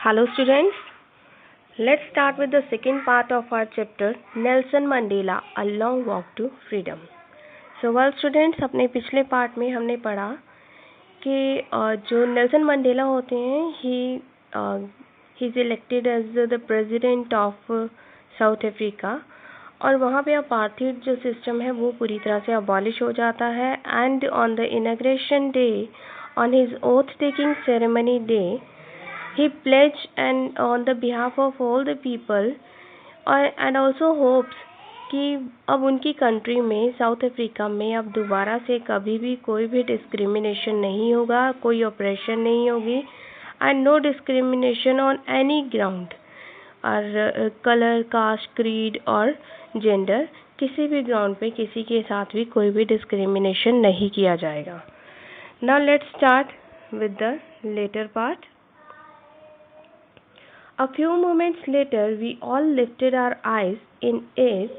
Hello students, let's start with the second part of our chapter Nelson Mandela A Long Walk to Freedom. So well students, अपने पिछले part में हमने पढ़ा कि जो Nelson Mandela होते हैं he is elected as the president of South Africa और वहाँ पे अपार्थाइड जो सिस्टम है वो पूरी तरह से अबॉलिश हो जाता है and on the inauguration day on his oath taking ceremony day he pledged and on the behalf of all the people and also hopes कि अब उनकी कंट्री में साउथ अफ्रीका में अब दोबारा से कभी भी कोई भी डिस्क्रिमिनेशन नहीं होगा, कोई ऑपरेशन नहीं होगी and no discrimination on any ground और कलर, कास्ट, क्रीड और जेंडर, किसी भी ग्राउंड पे किसी के साथ भी कोई भी डिस्क्रिमिनेशन नहीं किया जाएगा. Now let's start with the latter part. A few moments later, we all lifted our eyes in awe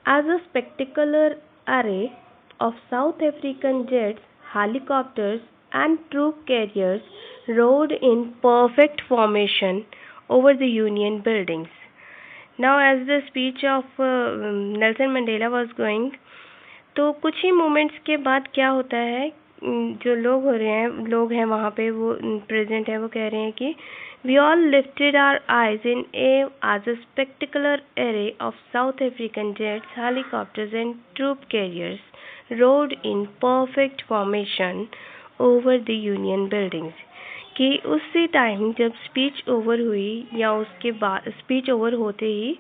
as a spectacular array of South African jets, helicopters, and troop carriers rode in perfect formation over the Union buildings. Now, as the speech of Nelson Mandela was going, तो कुछ ही moments के बाद क्या होता है, जो लोग हैं वहाँ पे वो प्रेजेंट है, वो कह रहे हैं कि we all lifted our eyes in awe as a spectacular array of South African jets, helicopters and troop carriers rode in perfect formation over the Union buildings. कि उसी टाइम जब स्पीच ओवर हुई या उसके बाद स्पीच ओवर होते ही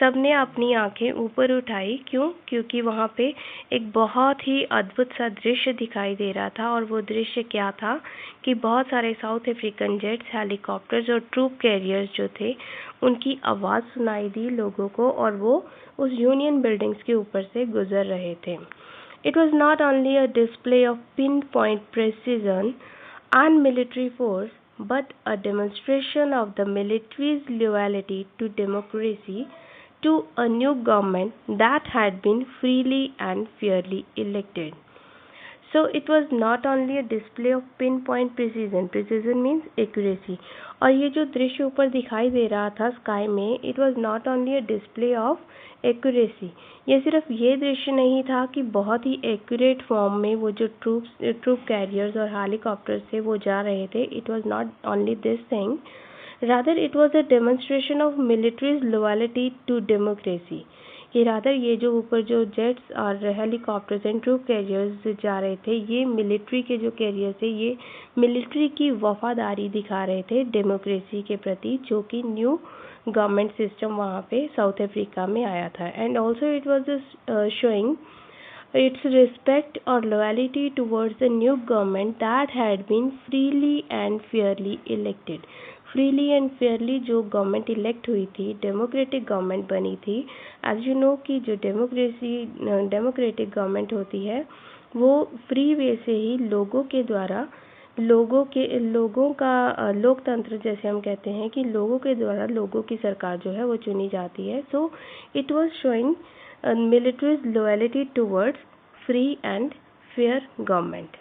सबने अपनी आंखें ऊपर उठाई. क्यों? क्योंकि वहाँ पे एक बहुत ही अद्भुत सा दृश्य दिखाई दे रहा था और वो दृश्य क्या था कि बहुत सारे साउथ अफ्रीकन जेट्स, हेलीकॉप्टर्स और ट्रूप कैरियर्स जो थे उनकी आवाज़ सुनाई दी लोगों को और वो उस यूनियन बिल्डिंग्स के ऊपर से गुजर रहे थे. It was not only a display of pin point precision and military force, but a demonstration of the military's loyalty to democracy, to a new government that had been freely and fairly elected. So it was not only a display of pinpoint precision. Precision means accuracy. और ये जो दृश्य ऊपर दिखाई दे रहा था sky में, it was not only a display of accuracy. ये सिर्फ ये दृश्य नहीं था कि बहुत ही एक्यूरेट फॉर्म में वो जो ट्रूप कैरियर्स और हेलीकॉप्टर्स थे वो जा रहे थे. It was not only this thing. Rather it was a demonstration of military's loyalty to democracy. कि रादर ये जो ऊपर जो जेट्स और हेलीकॉप्टर्स एंड ट्रूप कैरियर्स जा रहे थे, ये मिलिट्री के जो कैरियर्स थे ये मिलिट्री की वफादारी दिखा रहे थे डेमोक्रेसी के प्रति, जो कि न्यू गवर्नमेंट सिस्टम वहाँ पे साउथ अफ्रीका में आया था. And also it was showing its respect or loyalty towards the new government that had been freely and fairly elected. Freely and Fairlie जो गवर्नमेंट इलेक्ट हुई थी, डेमोक्रेटिक गवर्नमेंट बनी थी. एज यू नो कि जो डेमोक्रेटिक गवर्नमेंट होती है वो फ्री वे से ही लोगों के द्वारा लोगों का लोकतंत्र जैसे हम कहते हैं कि लोगों के द्वारा लोगों की सरकार जो है वो चुनी जाती है. So it was showing military's loyalty towards free and fair government.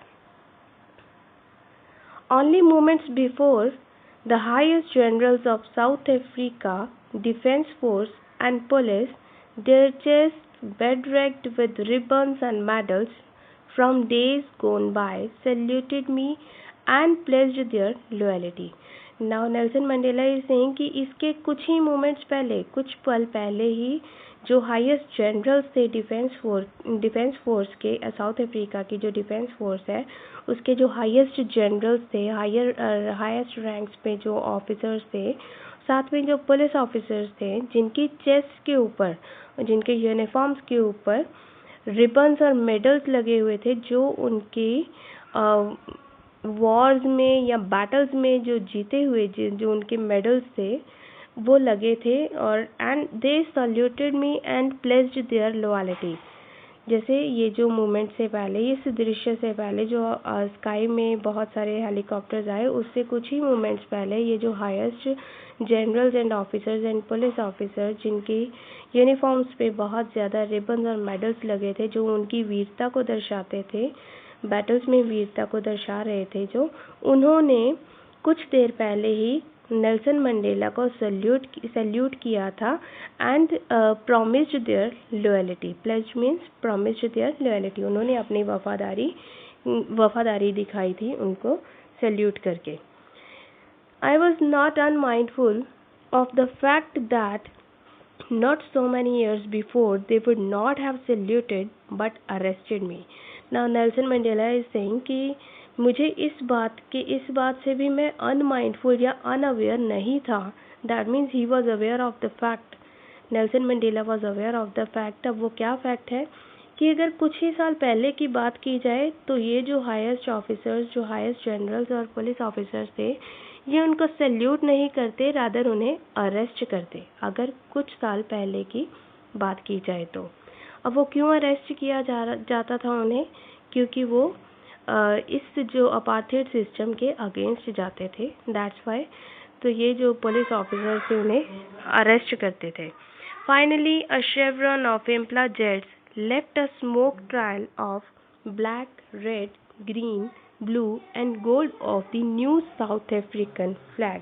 Only moments before, the highest generals of South Africa Defence Force and Police, their chests bedecked with ribbons and medals from days gone by, saluted me and pledged their loyalty. Now Nelson Mandela is saying कि इसके कुछ ही moments पहले, कुछ पल पहले ही जो highest generals थे defence force के, साउथ अफ्रीका की जो डिफेंस फोर्स है उसके जो हाईएस्ट जनरल्स थे, हाईएस्ट रैंक्स पे जो ऑफिसर्स थे, साथ में जो पुलिस ऑफिसर्स थे जिनकी चेस्ट के ऊपर, जिनके यूनिफॉर्म्स के ऊपर रिबन्स और मेडल्स लगे हुए थे, जो उनकी वॉर्स में या बैटल्स में जो जीते हुए जो उनके मेडल्स थे वो लगे थे. और and they saluted me and placed their loyalty. जैसे ये जो मूवमेंट से पहले, इस दृश्य से पहले जो स्काई में बहुत सारे हेलीकॉप्टर्स आए, उससे कुछ ही मूवमेंट्स पहले ये जो highest generals and officers and police officers जिनकी यूनिफॉर्म्स पे बहुत ज़्यादा रिबन्स और मेडल्स लगे थे, जो उनकी वीरता को दर्शाते थे, बैटल्स में वीरता को दर्शा रहे थे, जो उन्होंने कुछ देर पहले ही नेल्सन मंडेला को सल्यूट किया था and promised their loyalty. Pledge means promised their loyalty, उन्होंने अपनी वफादारी दिखाई थी उनको सल्यूट करके। I was not unmindful of the fact that not so many years before they would not have saluted but arrested me. Now Nelson Mandela is saying कि मुझे इस बात से भी मैं unmindful या unaware नहीं था। That means he was aware of the fact. Nelson Mandela was aware of the fact। अब वो क्या फैक्ट है कि अगर कुछ ही साल पहले की बात की जाए तो ये जो हाईएस्ट ऑफिसर्स, जो हाईएस्ट जनरल्स और पुलिस ऑफिसर्स थे, ये उनको सैल्यूट नहीं करते, रादर उन्हें अरेस्ट करते, अगर कुछ साल पहले की बात की जाए तो। अब वो क्यों अरेस्ट किया जाता था उन्हें? क्योंकि वो इस जो अपार्थाइड सिस्टम के अगेंस्ट जाते थे, दैट्स वाई। तो ये जो पुलिस ऑफिसर्स थे उन्हें अरेस्ट करते थे। Finally a chevron of Impala jets left a smoke trail of black, red, green, blue and gold of the new South African flag।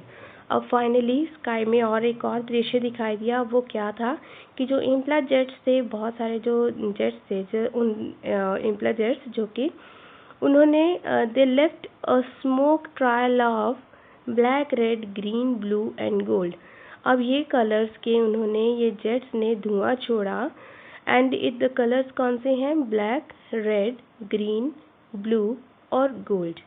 अब फाइनली स्काई में और एक और दृश्य दिखाई दिया। वो क्या था कि जो इम्पला जेट्स थे, बहुत सारे जो जेट्स थे, जो उन इम्पला जेट्स जो कि उन्होंने they left a smoke trial of black, red, green, blue and gold. अब ये कलर्स के उन्होंने, ये जेट्स ने धुआं छोड़ा एंड द कलर्स कौन से हैं? ब्लैक, रेड, ग्रीन, ब्लू और गोल्ड।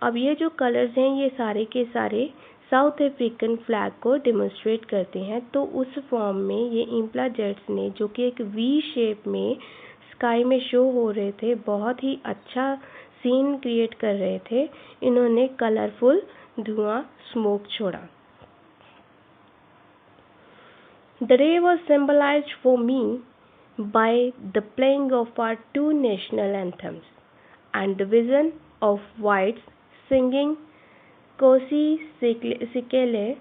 अब ये जो कलर्स हैं ये सारे के सारे साउथ अफ्रीकन फ्लैग को डेमोन्स्ट्रेट करते हैं। तो उस फॉर्म में ये इम्पला जेट्स ने, जो कि एक वी शेप में स्काई में शो हो रहे थे, बहुत ही अच्छा सीन क्रिएट कर रहे थे, इन्होंने कलरफुल धुआं स्मोक छोड़ा। The day was symbolized for me by the playing of our two national anthems and the vision of whites singing Kosi Sekele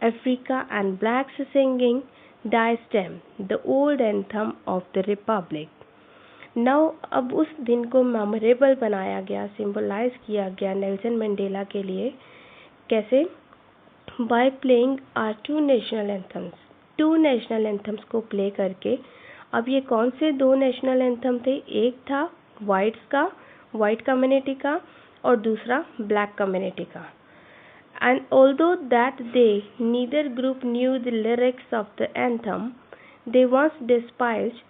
Africa and blacks singing Die Stem, the old anthem of the Republic। Now अब उस दिन को memorable बनाया गया, symbolize किया गया Nelson Mandela के लिए। कैसे? By playing our two national anthems, two national anthems को प्ले करके। अब ये कौन से दो नेशनल एंथम थे? एक था वाइट्स का, वाइट कम्युनिटी का, और दूसरा ब्लैक कम्युनिटी का। And although that they neither group knew the lyrics of the anthem they once despised,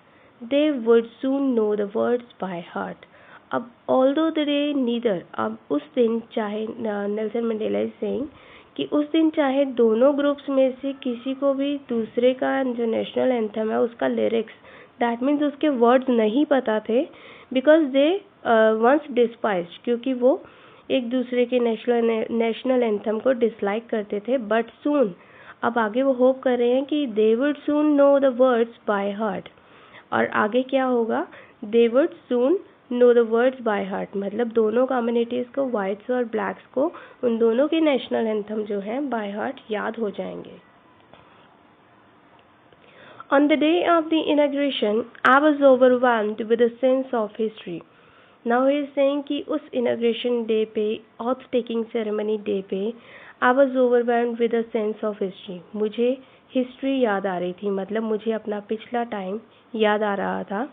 they would soon know the words by heart. अब ऑल्दो दे नीदर, अब उस दिन चाहे नेल्सन मंडेला इज सेइंग कि उस दिन चाहे दोनों ग्रुप्स में से किसी को भी दूसरे का जो नेशनल एंथम है उसका लिरिक्स, दैट मीन्स उसके वर्ड्स नहीं पता थे, बिकॉज दे वंस डिस्पाइज्ड, क्योंकि वो एक दूसरे के नेशनल एंथम को डिसलाइक करते थे। बट सून, अब आगे वो होप कर रहे हैं कि दे would soon know the words by heart. और आगे क्या होगा? दे would soon know the words by heart, मतलब दोनों कम्युनिटीज़ को, वाइट्स और ब्लैक्स को, उन दोनों के नेशनल एंथम जो हैं बाय हार्ट याद हो जाएंगे। On the day of the inauguration, I was overwhelmed with a sense of history. Now he is saying कि उस inauguration day पे, oath taking ceremony day पे, I was overwhelmed with a sense of history। मुझे history याद आ रही थी, मतलब मुझे अपना पिछला टाइम याद आ रहा था।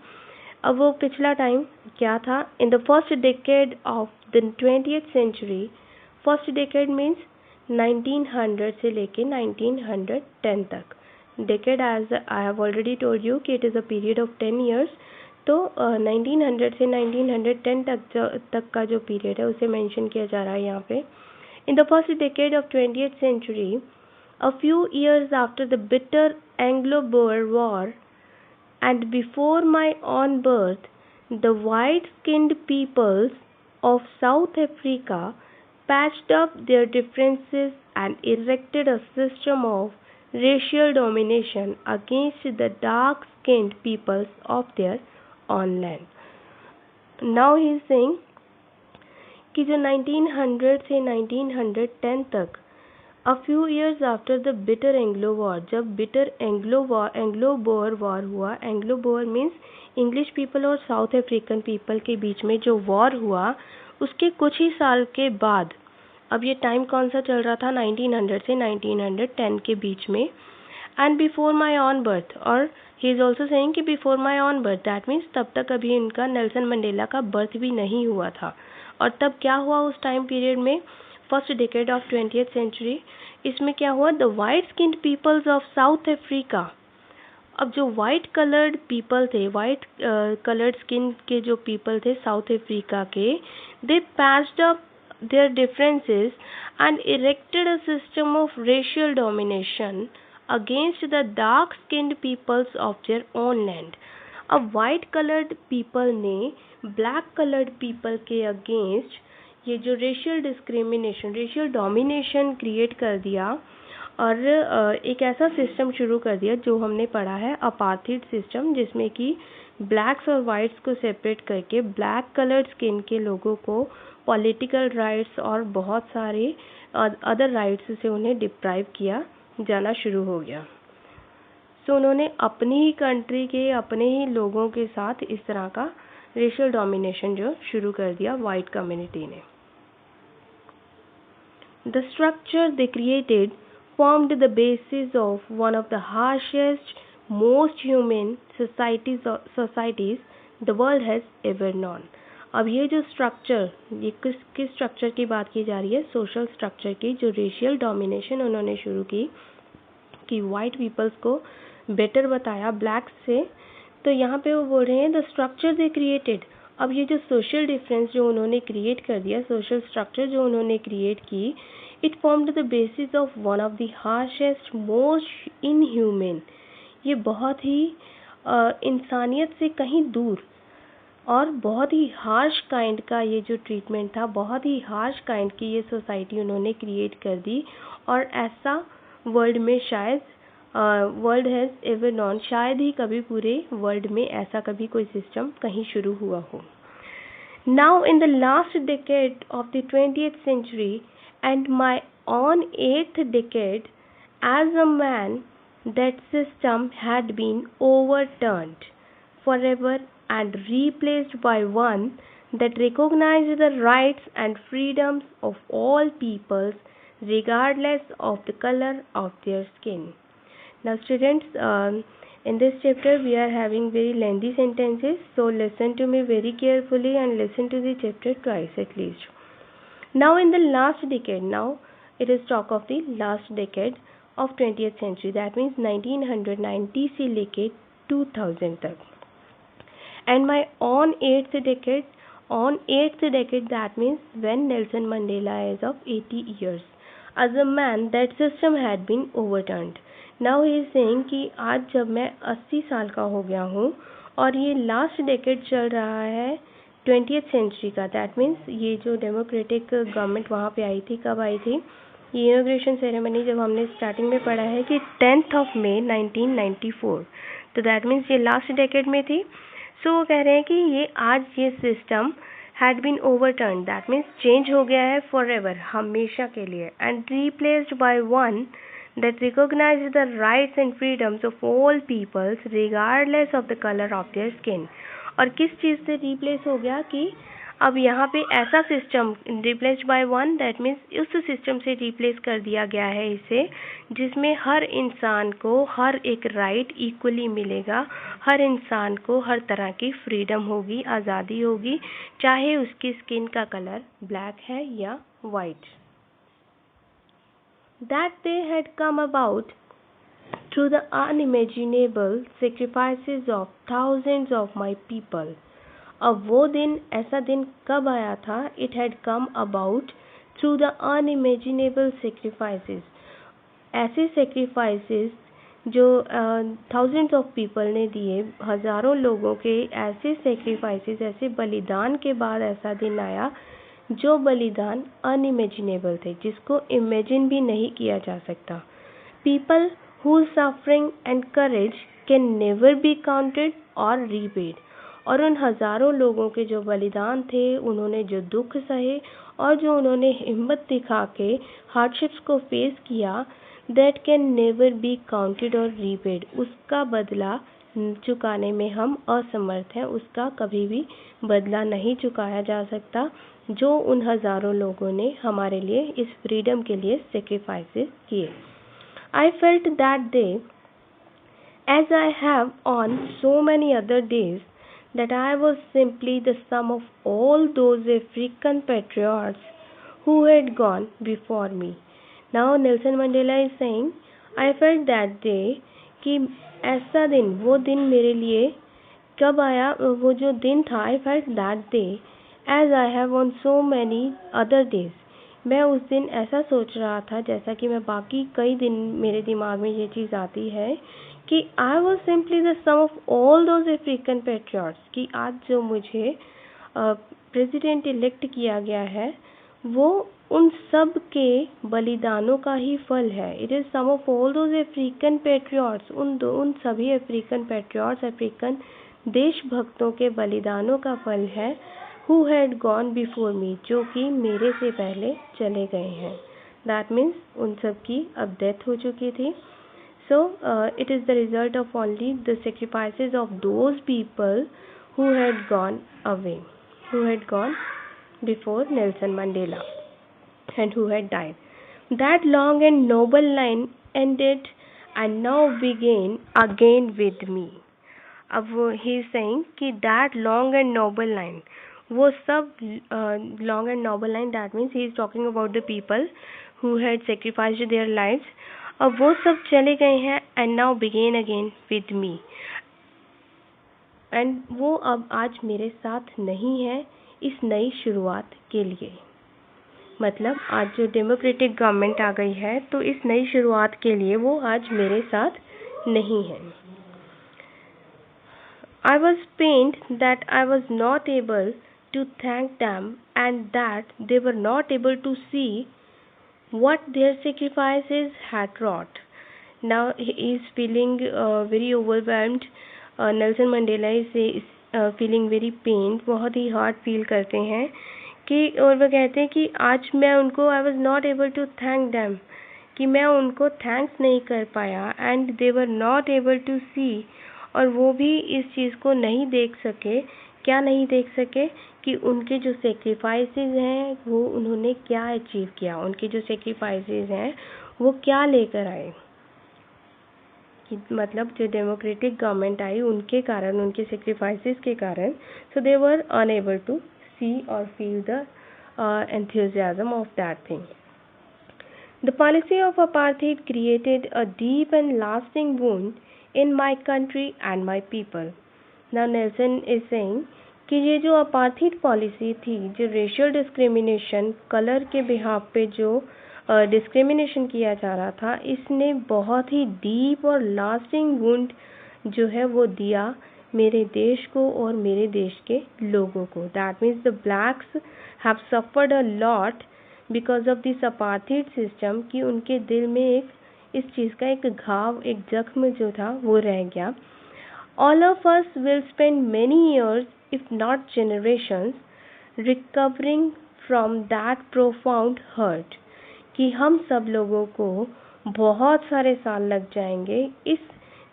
अब वो पिछला टाइम क्या था? In the first decade of the 20th century, first decade means 1900 से लेके 1910 तक। Decade, as I have already told you कि it is a period of 10 years। तो 1900 से 1910 तक का जो पीरियड है उसे मेंशन किया जा रहा है यहाँ पे। इन the first decade of 20th century, a few years after the bitter Anglo-Boer War and before my own birth, the white-skinned peoples of South Africa patched up their differences and erected a system of racial domination against the dark-skinned peoples of their own land. Now he is saying कि जो 1900 से 1910 तक, A few years after the bitter Anglo War, जब bitter Anglo-Boer War हुआ, Anglo-Boer means English people और South African people के बीच में जो war हुआ, उसके कुछ ही साल के बाद अब ये टाइम कौन सा चल रहा था, 1900 से 1910 के बीच में. And before my on birth, और ही इज़ ऑल्सो सेइंग कि before my on birth, that means तब तक अभी इनका नेल्सन मंडेला का बर्थ भी नहीं हुआ था. और तब क्या हुआ उस टाइम पीरियड में, first decade of 20th century, इसमें क्या हुआ, the white skinned peoples of South Africa. अब जो वाइट कलर्ड पीपल थे, वाइट कलर्ड स्किन के जो पीपल थे साउथ अफ्रीका के, they patched up their differences and erected a system of racial domination against the dark skinned peoples of their own land. अब white colored people ने black colored people के against ये जो racial discrimination, racial domination create कर दिया और एक ऐसा सिस्टम शुरू कर दिया जो हमने पढ़ा है अपार्थाइड सिस्टम, जिसमें कि ब्लैक्स और वाइट्स को सेपरेट करके ब्लैक कलर्ड स्किन के लोगों को पॉलिटिकल राइट्स और बहुत सारे अदर राइट्स से उन्हें डिप्राइव किया जाना शुरू हो गया. सो उन्होंने अपनी ही कंट्री के अपने ही लोगों के साथ इस तरह का रेशियल डोमिनेशन जो शुरू कर दिया वाइट कम्युनिटी ने. The structure they created formed the basis of one of the harshest, most humane societies the world has ever known. अब ये जो स्ट्रक्चर, ये किस स्ट्रक्चर की बात की जा रही है, सोशल स्ट्रक्चर की, जो रेशियल डोमिनेशन उन्होंने शुरू की कि वाइट पीपल्स को बेटर बताया ब्लैक्स से. तो यहाँ पे वो बोल रहे हैं द स्ट्रक्चर दे क्रिएटेड. अब ये जो सोशल डिफरेंस जो उन्होंने क्रिएट कर दिया, सोशल स्ट्रक्चर जो उन्होंने क्रिएट की, it formed the basis of one of the harshest, most inhumane, ये बहुत ही इंसानियत से कहीं दूर और बहुत ही हार्श काइंड का ये जो ट्रीटमेंट था, बहुत ही हार्श काइंड की ये सोसाइटी उन्होंने क्रिएट कर दी. और ऐसा वर्ल्ड में शायद वर्ल्ड हैज़ एवर नॉन, शायद ही कभी पूरे वर्ल्ड में ऐसा कभी कोई सिस्टम कहीं शुरू हुआ हो. Now in the last decade of the 20th century and my own 8th decade as a man, that system had been overturned forever and replaced by one that recognized the rights and freedoms of all peoples regardless of the color of their skin. Now students, in this chapter we are having very lengthy sentences, so listen to me very carefully and listen to the chapter twice at least. Now in the last decade, now it is talk of the last decade of 20th century, that means 1990 से लेके 2000 तक. And my on 8th decade, that means when Nelson Mandela is of 80 years, as a man that system had been overturned. Now he is saying कि आज जब मैं 80 साल का हो गया हूँ और ये लास्ट डेकेड चल रहा है 20th सेंचुरी का, दैट मीन्स ये जो डेमोक्रेटिक गवर्नमेंट वहाँ पे आई थी, कब आई थी, ये इनॉग्रेशन सेरेमनी जब हमने स्टार्टिंग में पढ़ा है कि 10th May 1994, तो दैट मीन्स ये लास्ट डेकेड में थी. सो वो कह रहे हैं कि ये आज ये system had been overturn, that means change हो गया है फॉर एवर, हमेशा के लिए, and replaced by one that recognizes the rights and freedoms of all peoples regardless of the color of their skin. और किस चीज़ से रिप्लेस हो गया कि अब यहाँ पे ऐसा system replaced by one, that means उस सिस्टम से रिप्लेस कर दिया गया है इसे, जिसमें हर इंसान को हर एक राइट इक्वली मिलेगा, हर इंसान को हर तरह की फ्रीडम होगी, आज़ादी होगी, चाहे उसकी स्किन का कलर ब्लैक है या white. That they had come about through the unimaginable sacrifices of thousands of my people. अब वो दिन, ऐसा दिन कब आया था? It had come about through the unimaginable sacrifices. ऐसे sacrifices जो thousands of people ने दिए, हज़ारों लोगों के ऐसे sacrifices, ऐसे बलिदान के बाद ऐसा दिन आया जो बलिदान अनइमेजिनेबल थे, जिसको इमेजिन भी नहीं किया जा सकता. People whose suffering and courage can never be counted or repaid. और उन हज़ारों लोगों के जो बलिदान थे, उन्होंने जो दुख सहे और जो उन्होंने हिम्मत दिखा के हार्डशिप्स को फेस किया, that can never be counted or repaid. उसका बदला चुकाने में हम असमर्थ हैं, उसका कभी भी बदला नहीं चुकाया जा सकता, जो उन हज़ारों लोगों ने हमारे लिए इस फ्रीडम के लिए सेक्रीफाइसेस किए. I felt that day as I have on so many other days, that I was simply the sum of all those African patriots who had gone before me. Now Nelson Mandela is saying, I felt that day कि ऐसा दिन, वो दिन मेरे लिए कब आया, वो जो दिन था, I felt that day as I have on so many other days. मैं उस दिन ऐसा सोच रहा था जैसा कि मैं बाकी कई दिन मेरे दिमाग में ये चीज़ आती है कि I was simply the sum of all those African patriots, कि आज जो मुझे प्रेसिडेंट इलेक्ट किया गया है वो उन सब के बलिदानों का ही फल है. It is some of all those African patriots, उन सभी अफ्रीकन पेट्रियट्स, अफ्रीकन देशभक्तों के बलिदानों का फल है. Who had gone before me, जो कि मेरे से पहले चले गए हैं. That means उन सब की अब डेथ हो चुकी थी. So it is the result of only the sacrifices of those people who had gone away, who had gone before Nelson Mandela and who had died. That long and noble line ended and now began again with me. अब वो he is saying कि that long and noble line, वो सब long and noble line, that means he is talking about the people who had sacrificed their lives. अब वो सब चले गए हैं and now begin again with me. and वो अब आज मेरे साथ नहीं है इस नई शुरुआत के लिए. मतलब आज जो डेमोक्रेटिक गवर्नमेंट आ गई है तो इस नई शुरुआत के लिए वो आज मेरे साथ नहीं है. I was pained that I was not able to thank them and that they were not able to see what their sacrifices had wrought. Now he is feeling very overwhelmed. Nelson Mandela is feeling very pained. बहुत ही hard feel करते हैं कि, और वो कहते हैं कि आज मैं उनको I was not able to thank them, कि मैं उनको थैंक्स नहीं कर पाया. and they were not able to see, और वो भी इस चीज़ को नहीं देख सके. क्या नहीं देख सके? कि उनके जो सेक्रीफाइसेस हैं वो उन्होंने क्या अचीव किया, उनके जो सेक्रीफाइसेस हैं वो क्या लेकर आए. मतलब जो डेमोक्रेटिक गवर्नमेंट आई उनके कारण, उनके सेक्रीफाइसेस के कारण, सो दे वर अनएबल टू सी और feel the enthusiasm of that thing. The policy of apartheid created a deep and lasting wound in my country and my people. Now Nelson is saying कि ये जो apartheid policy थी, जो racial discrimination, colour के behalf पे जो discrimination किया जा रहा था, इसने बहुत ही डीप और लास्टिंग वुंड जो है वो दिया मेरे देश को और मेरे देश के लोगों को. That means the blacks have suffered a lot because of this apartheid system, कि उनके दिल में एक इस चीज़ का एक घाव, एक जख्म जो था वो रह गया. All of us will spend many years, if not generations, recovering from that profound hurt. कि हम सब लोगों को बहुत सारे साल लग जाएंगे इस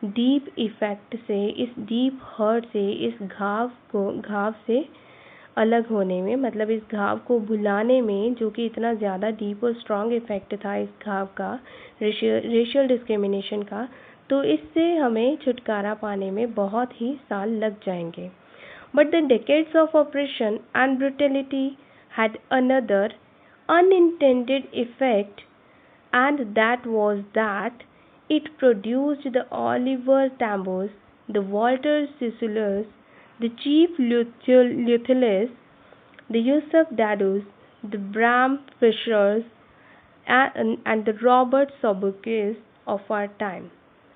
डीप इफ़ेक्ट से, इस डीप हर्ट से, इस घाव से अलग होने में, मतलब इस घाव को भुलाने में, जो कि इतना ज़्यादा डीप और स्ट्रॉन्ग इफ़ेक्ट था इस घाव का, रेशियल डिस्क्रिमिनेशन का. तो इससे हमें छुटकारा पाने में बहुत ही साल लग जाएंगे. But the decades of operation and brutality had another unintended effect, and that was that it produced the Oliver Tambos, the Walter Sisulu, the Chief Luthulus, the Yusuf Dadus, the Bram Fishers, and the Robert Sobukis of our time.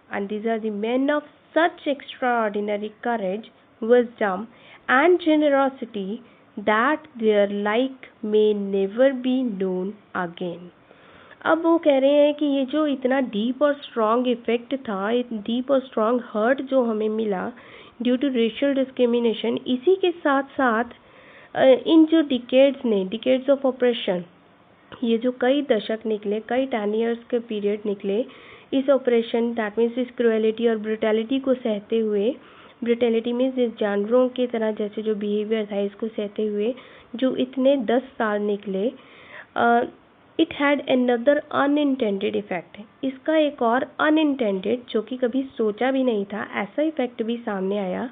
And these are the men of such extraordinary courage, wisdom, and generosity that their like may never be known again. अब वो कह रहे हैं कि ये जो इतना deep और स्ट्रॉन्ग इफ़ेक्ट था, डीप और स्ट्रॉन्ग हर्ट जो हमें मिला ड्यू टू रेशियल डिस्क्रिमिनेशन, इसी के साथ साथ इन जो डिकेड्स ऑफ ऑपरेशन, ये जो कई दशक निकले, कई 10 years के पीरियड निकले इस ऑपरेशन, दैट मीन्स इस क्रुएलिटी और ब्रूटैलिटी को सहते हुए, ब्रुटेलिटी मीन्स इस जानवरों की तरह जैसे जो बिहेवियर था इसको सहते हुए जो इतने 10 साल निकले, it had another unintended effect, इसका एक और अनइंटेंडेड जो कि कभी सोचा भी नहीं था ऐसा इफेक्ट भी सामने आया।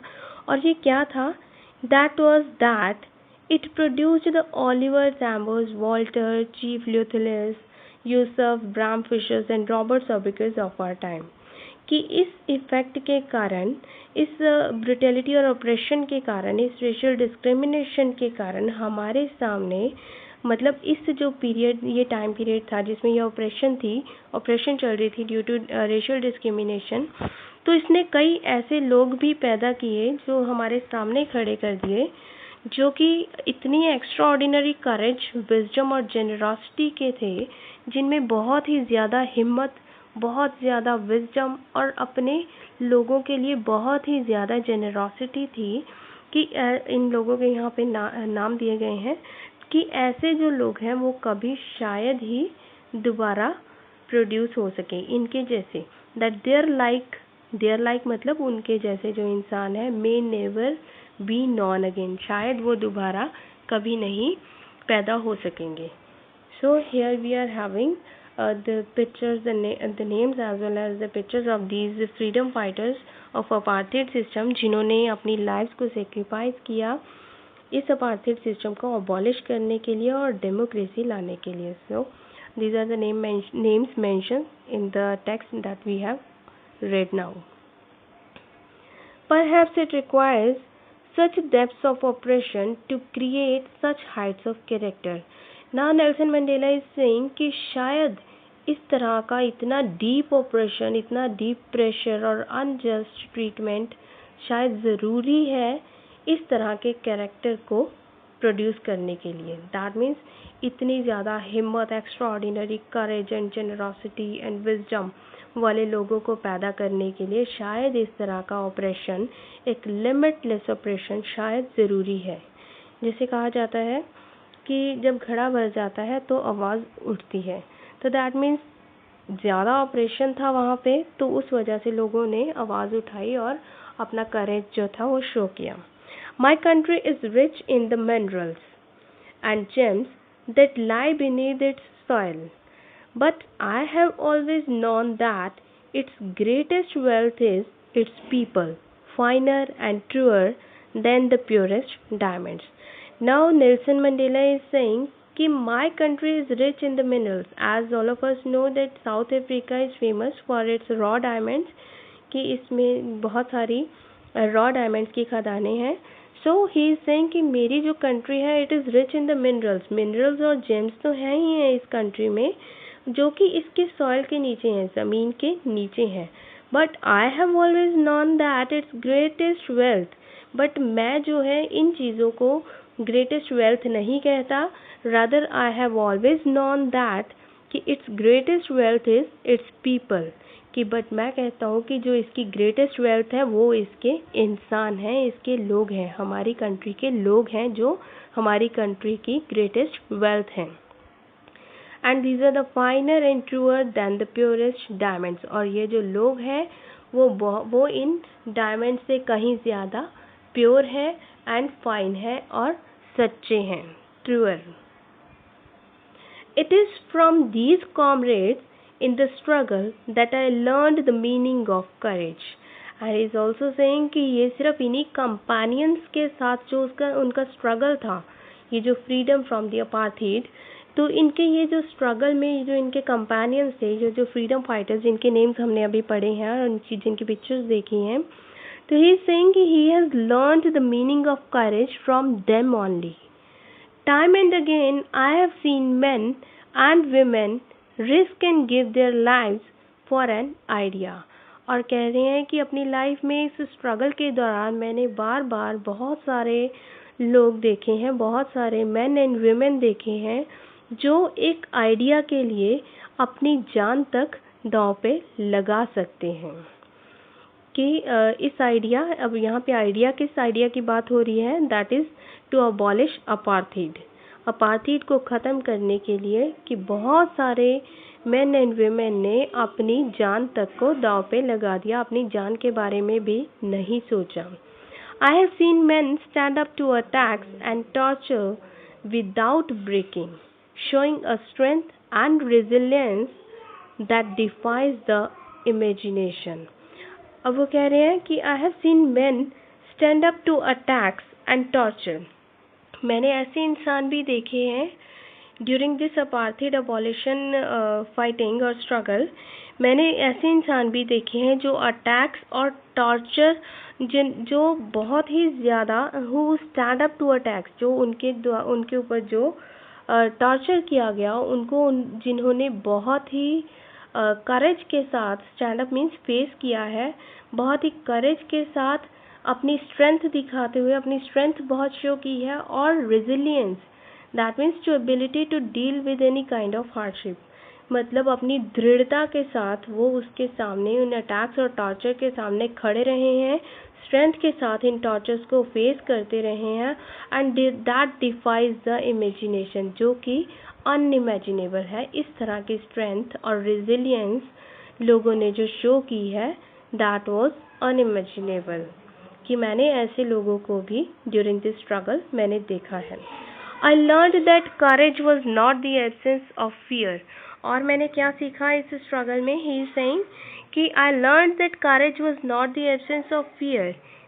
और ये क्या था? That was that it produced the Oliver Tambos, Walter, chief Luthulis, Yusuf, Bram Fischers and Robert Sobukwes of our time, कि इस इफेक्ट के कारण, इस ब्रुटेलिटी और ऑपरेशन के कारण, इस रेशियल डिस्क्रिमिनेशन के कारण हमारे सामने, मतलब इस जो पीरियड, ये टाइम पीरियड था जिसमें ये ऑपरेशन चल रही थी ड्यू टू रेशियल डिस्क्रिमिनेशन, तो इसने कई ऐसे लोग भी पैदा किए जो हमारे सामने खड़े कर दिए जो कि इतनी एक्स्ट्रा ऑर्डिनरी करेज, विजडम और जेनरॉसिटी के थे, जिनमें बहुत ही ज़्यादा हिम्मत, बहुत ज़्यादा विजडम और अपने लोगों के लिए बहुत ही ज़्यादा जेनरॉसिटी थी, कि इन लोगों के यहाँ पे नाम दिए गए हैं कि ऐसे जो लोग हैं वो कभी शायद ही दोबारा प्रोड्यूस हो सके इनके जैसे, दैट देयर लाइक मतलब उनके जैसे जो इंसान है, may never be non again, शायद वो दोबारा कभी नहीं पैदा हो सकेंगे। So here we are having the pictures, the names as well as the pictures of these freedom fighters of apartheid system जिन्होंने अपनी lives को sacrifice किया इस apartheid system को abolish करने के लिए और democracy लाने के लिए। So these are the names mentioned in the text that we have read now. Perhaps it requires such depths of oppression to create such heights of character. Now Nelson Mandela is saying कि शायद इस तरह का इतना deep operation, इतना deep pressure और unjust treatment शायद ज़रूरी है इस तरह के कैरेक्टर को प्रोड्यूस करने के लिए। दैट मीन्स इतनी ज़्यादा हिम्मत, extra ordinary courage and generosity and wisdom वाले लोगों को पैदा करने के लिए शायद इस तरह का ऑपरेशन, एक लिमिटलेस ऑपरेशन शायद ज़रूरी है। जैसे कहा जाता है कि जब घड़ा भर जाता है तो आवाज़ उठती है, तो दैट मीन्स ज़्यादा ऑपरेशन था वहाँ पे, तो उस वजह से लोगों ने आवाज़ उठाई और अपना करेज जो था वो शो किया। My country is rich in the minerals and James that lie beneath it's soil, but I have always known that its greatest wealth is its people, finer and truer than the purest diamonds. Now Nelson Mandela is saying कि my country is rich in the minerals, as all of us know that South Africa is famous for its raw diamonds, कि इसमें बहुत सारी raw diamonds की खदानें हैं। So he is saying कि मेरी जो country है it is rich in the minerals और gems तो हैं ही हैं इस country में, जो कि इसके सॉइल के नीचे हैं, ज़मीन के नीचे हैं। But I have always known that it's greatest wealth, but मैं जो है इन चीज़ों को ग्रेटेस्ट वेल्थ नहीं कहता, rather I have always known that कि its greatest wealth is its people, कि बट मैं कहता हूँ कि जो इसकी ग्रेटेस्ट वेल्थ है वो इसके इंसान हैं, इसके लोग हैं, हमारी कंट्री के लोग हैं जो हमारी कंट्री की ग्रेटेस्ट वेल्थ हैं। And these are the finer and truer than the purest diamonds, और ये जो लोग हैं वो इन डायमंड से कहीं ज़्यादा प्योर है एंड फाइन है और सच्चे हैं, truer. It is from these comrades in the struggle that I learned the meaning of courage. And is also saying कि ये सिर्फ इन्हीं कंपेनियंस के साथ जो उनका स्ट्रगल था, ये जो फ्रीडम फ्रॉम द अपार्थाइड, तो इनके ये जो स्ट्रगल में जो इनके कंपेनियंस थे, जो फ्रीडम फाइटर्स जिनके नेम्स हमने अभी पढ़े हैं और जिनकी पिक्चर्स देखी हैं, तो ही इज सेइंग कि he has learned the meaning of courage from them only. Time and again I have seen main and women risk and give their lives for an idea. और कह रहे हैं कि अपनी लाइफ में इस struggle के दौरान मैंने बार बार बहुत सारे लोग देखे हैं, बहुत सारे मेन एंड वीमेन देखे हैं जो एक आइडिया के लिए अपनी जान तक दांव पे लगा सकते हैं। कि इस आइडिया, अब यहाँ पे आइडिया किस आइडिया की बात हो रही है, that is to abolish apartheid, apartheid को ख़त्म करने के लिए, कि बहुत सारे men and women ने अपनी जान तक को दांव पे लगा दिया, अपनी जान के बारे में भी नहीं सोचा. I have seen men stand up to attacks and torture without breaking, showing a strength and resilience that defies the imagination. अब वो कह रहे हैं कि I have seen men stand up to attacks and torture. मैंने ऐसे इंसान भी देखे हैं during this apartheid abolition fighting और स्ट्रगल. मैंने ऐसे इंसान भी देखे हैं जो अटैक्स और टॉर्चर जो बहुत ही ज़्यादा who stand up to attacks, जो उनके ऊपर जो टॉर्चर किया गया उनको जिन्होंने बहुत ही करेज के साथ स्टैंड अप मीन्स फेस किया है, बहुत ही करेज के साथ अपनी स्ट्रेंथ दिखाते हुए अपनी स्ट्रेंथ बहुत शो की है, और रेजिलियंस दैट मीन्स जो ability to deal with any kind of hardship, मतलब अपनी दृढ़ता के साथ वो उसके सामने उन अटैक्स और टॉर्चर के सामने खड़े रहे हैं, स्ट्रेंथ के साथ इन टॉर्चर्स को फेस करते रहे हैं, and that defies the imagination, जो कि अनइमेजिनेबल है. इस तरह की स्ट्रेंथ और रेजिलियंस लोगों ने जो शो की है दैट वाज अनइमेजिनेबल, कि मैंने ऐसे लोगों को भी ड्यूरिंग दिस स्ट्रगल मैंने देखा है. I learned that courage was not the absence of fear. और मैंने क्या सीखा इस स्ट्रगल में? He is saying कि I learned that courage was not the absence of fear.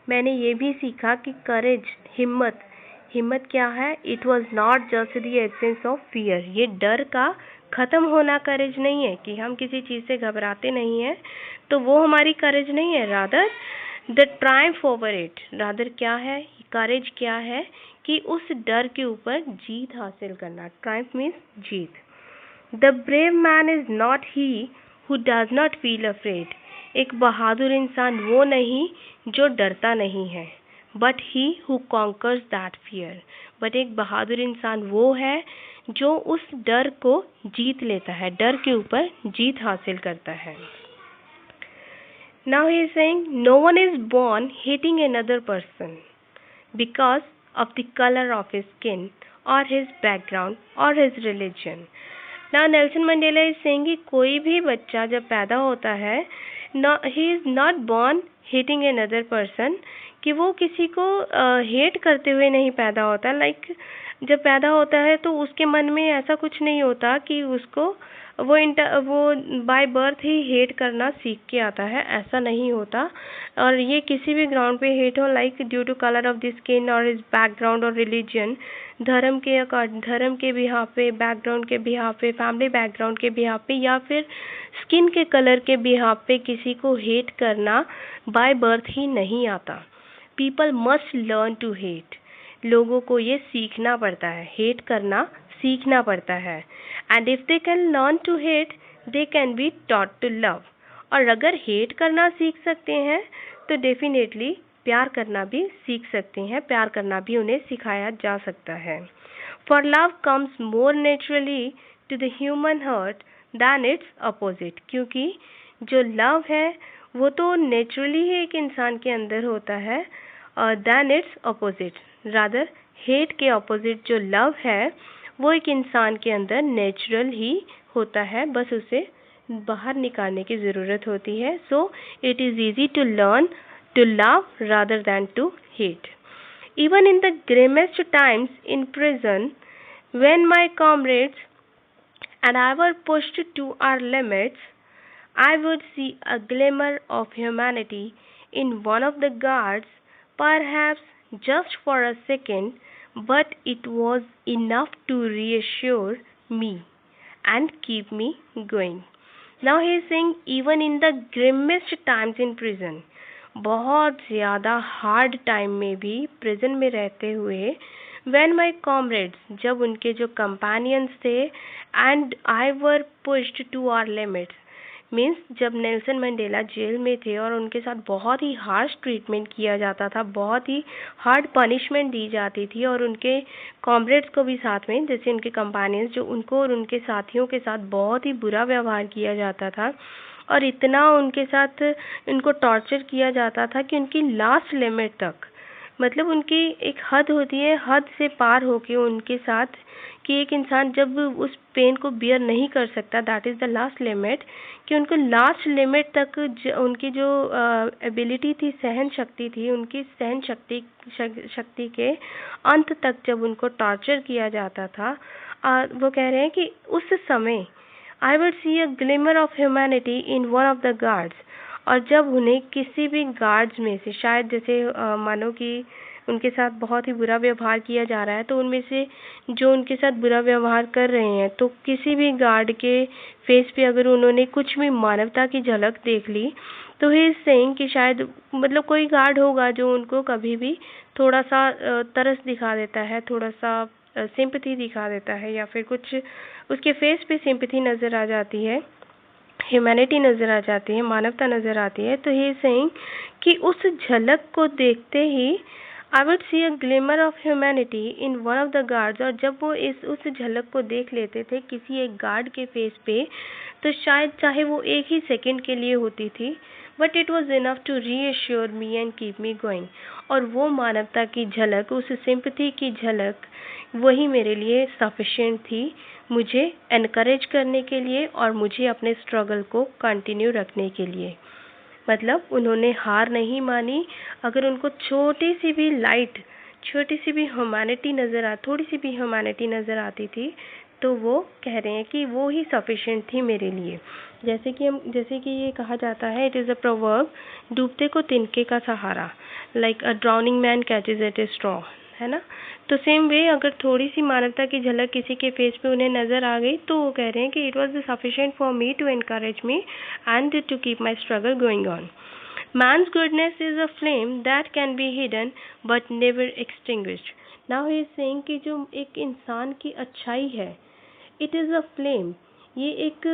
मैंने ये भी सीखा कि courage, हिम्मत क्या है? It was not just the absence of fear. ये डर का ख़त्म होना courage नहीं है कि हम किसी चीज़ से घबराते नहीं हैं तो वो हमारी courage नहीं है. Rather the triumph over it. Rather क्या है? courage क्या है? कि उस डर के ऊपर जीत हासिल करना. Triumph means Jeet. The brave man is not he who does not feel afraid. एक बहादुर इंसान वो नहीं जो डरता नहीं है, but he who conquers that fear. but एक बहादुर इंसान वो है जो उस डर को जीत लेता है, डर के ऊपर जीत हासिल करता है. Now he is saying no one is born hating another person because of the color of his skin or his background or his religion. Now Nelson Mandela is saying कि कोई भी बच्चा जब पैदा होता है, he is not born hating another person, कि वो किसी को हेट करते हुए नहीं पैदा होता. लाइक जब पैदा होता है तो उसके मन में ऐसा कुछ नहीं होता कि उसको वो बाय बर्थ ही हेट करना सीख के आता है, ऐसा नहीं होता. और ये किसी भी ग्राउंड पे हेट हो, like due to colour of the skin और इज बैकग्राउंड और रिलीजन, धर्म के बिहाफ पे, बैकग्राउंड के बिहाफ पे, फैमिली बैकग्राउंड के बिहाफ पे, या फिर स्किन के कलर के बिहाफ पे किसी को हेट करना बाय बर्थ ही नहीं आता. People must learn to hate. लोगों को ये सीखना पड़ता है, हेट करना सीखना पड़ता है. And if they can learn to hate they can be taught to love. और अगर हेट करना सीख सकते हैं तो डेफिनेटली प्यार करना भी सीख सकते हैं, प्यार करना भी उन्हें सिखाया जा सकता है. For love comes more naturally to the human heart than its opposite. क्योंकि जो लव है वो तो नेचुरली ही एक इंसान के अंदर होता है, than its opposite. Rather hate के अपोजिट जो लव है वो एक इंसान के अंदर नेचुरल ही होता है, बस उसे बाहर निकालने की ज़रूरत होती है. So it is easy to learn to love rather than to hate. Even in the grimmest times in prison, when my comrades and I were pushed to our limits, I would see a glimmer of humanity in one of the guards, perhaps just for a second, but it was enough to reassure me and keep me going. Now he is saying even in the grimmest times in prison, बहुत ज़्यादा hard time में भी prison में रहते हुए, when my comrades जब उनके जो कंपेनियंस थे, and I were pushed to our limits means जब नेल्सन मंडेला जेल में थे और उनके साथ बहुत ही हार्श ट्रीटमेंट किया जाता था, बहुत ही हार्ड पनिशमेंट दी जाती थी, और उनके कॉमरेड्स को भी साथ में, जैसे उनके कंपेनियंस जो उनको और उनके साथियों के साथ बहुत ही बुरा व्यवहार किया जाता था, और इतना उनके साथ उनको टॉर्चर किया जाता था कि उनकी लास्ट लिमिट तक, मतलब उनकी एक हद होती है, हद से पार होके उनके साथ कि एक इंसान जब उस पेन को बियर नहीं कर सकता, that is the last limit, कि उनको लास्ट लिमिट तक उनकी जो एबिलिटी थी, सहन शक्ति थी, उनकी सहन शक्ति के अंत तक जब उनको टॉर्चर किया जाता था, वो कह रहे हैं कि उस समय आई would see a glimmer of humanity in one of the guards. और जब उन्हें किसी भी गार्ड्स में से, शायद जैसे मानो कि उनके साथ बहुत ही बुरा व्यवहार किया जा रहा है, तो उनमें से जो उनके साथ बुरा व्यवहार कर रहे हैं, तो किसी भी गार्ड के फेस पे अगर उन्होंने कुछ भी मानवता की झलक देख ली, तो ही इज सेइंग कि शायद मतलब कोई गार्ड होगा जो उनको कभी भी थोड़ा सा तरस दिखा देता है, थोड़ा सा सिंपैथी दिखा देता है, या फिर कुछ उसके फेस पे सिंपैथी नज़र आ जाती है, ह्यूमैनिटी नज़र आ जाती है, मानवता नज़र आती है। तो ही इज सेइंग कि उस झलक को देखते ही I would see a glimmer of humanity in one of the guards. और जब वो उस झलक को देख लेते थे किसी एक गार्ड के फेस पे, तो शायद चाहे वो एक ही सेकंड के लिए होती थी, but it was enough to reassure me and keep me going. और वो मानवता की झलक, उस सिंपैथी की झलक, वही मेरे लिए सफिशिएंट थी मुझे एनकरेज करने के लिए और मुझे अपने स्ट्रगल को कंटिन्यू रखने के लिए। मतलब उन्होंने हार नहीं मानी। अगर उनको छोटी सी भी ह्यूमैनिटी थोड़ी सी भी ह्यूमैनिटी नज़र आती थी, तो वो कह रहे हैं कि वो ही सफिशिएंट थी मेरे लिए। जैसे कि ये कहा जाता है, इट इज़ अ प्रोवर्ब, डूबते को तिनके का सहारा, like a drowning man catches at a straw, है ना। तो सेम वे अगर थोड़ी सी मानवता की झलक किसी के फेस पे उन्हें नज़र आ गई, तो वो कह रहे हैं कि it was sufficient for me to encourage me and to keep my struggle going on. Man's goodness is a flame that can be hidden but never extinguished. Now he is saying कि जो एक इंसान की अच्छाई है, it is a flame, ये एक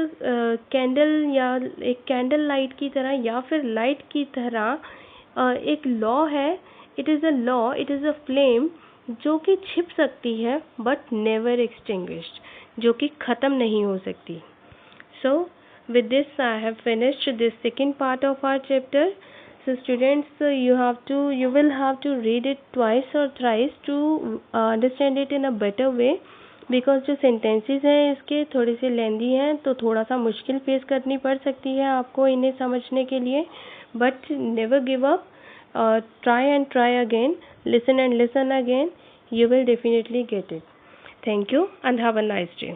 candle या एक कैंडल लाइट की तरह या फिर लाइट की तरह एक लॉ है। It is a law, it is a flame जो कि छिप सकती है बट नेवर एक्सटिंग्विश्ड, जो कि ख़त्म नहीं हो सकती। So with this I have finished this second part of our chapter. So students, you will have to read it twice or thrice to understand it in a better way, because जो sentences हैं इसके थोड़े से लेंदी हैं, तो थोड़ा सा मुश्किल फेस करनी पड़ सकती है आपको इन्हें समझने के लिए। But never give up, try and try again, listen and listen again, you will definitely get it. Thank you and have a nice day.